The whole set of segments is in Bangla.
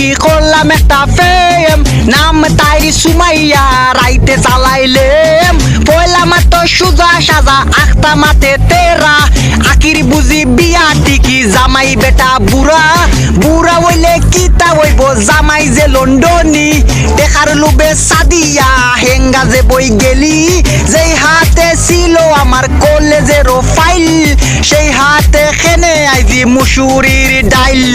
ঠিকই করলাম একটা ফেম, নাম তাইরি সুমাইয়া, রাইতে চালাইলেম পয়লা মাত্র সুজা সাজা আখতা মাতে তেরা, আকির বুঝি বিয়া ঠিকই জামাই বেটা বুড়া, বুড়া হইলে কিতা হইব জামাই যে লন্ডনী, দেখার লোভে সাদিয়া হেঙ্গা যে বই গেলি, যেই হাতে ছিল আমার কলেজের ফাইল, সেই হাতে খেনে আইজি মুসুরির ডাইল,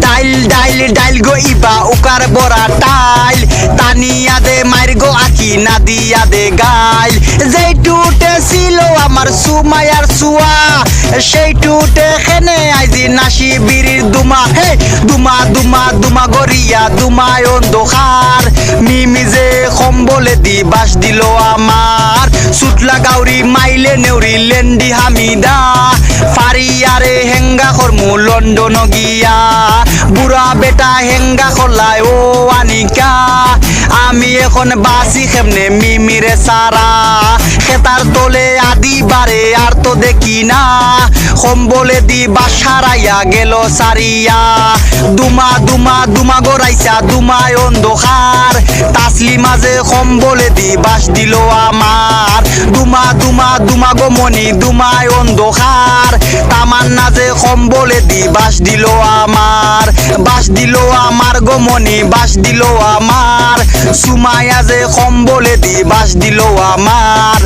ডাইল ডাইল ডাইল গো ইবা উকার বড়া টাইল, তানিয়া দে মাইর গো আকি না দিয়া দে গাইল, যেই টুটে ছিল আমার সুমায়ার সুয়া, সেই টুটে খেনে আইজি নাসি বিড়ির দুমা, হে দুমা দুমা দুমা গরিয়া দুমায় অন্ধকার, মিমি যে কম্বলে দি বাস দিল আমার, সুটলা গাউরি মাইলে নেউরি লেন্ডি হামিদা, ফারিয়ারে হেঙ্গা করমু লন্ডন গিয়া, বুড়া বেটা হেঙ্গা করলায় ও আনিকা, আমি এখন বাসি কেমনে মিমিরে সারা, খেতার তোলে আদি বারে আর তো দেখি না, কম্বলে দি বাসারাইয়া গেল সারিয়া, দুমা দুমা দুমা গড়াইছা দুমায় অন্ধকার, তাসলি মাঝে কম্বলে দি বাস দিল আমার, দুমা দুমা দুমা গো মনি দুমায় অন্ধকার, তামান্না যে কম্বলে দি বাস দিল আমার, বাস দিল আমার গো মনি বাস দিল আমার, সুমায়া যে কম্বলে দি বাস দিল আমার।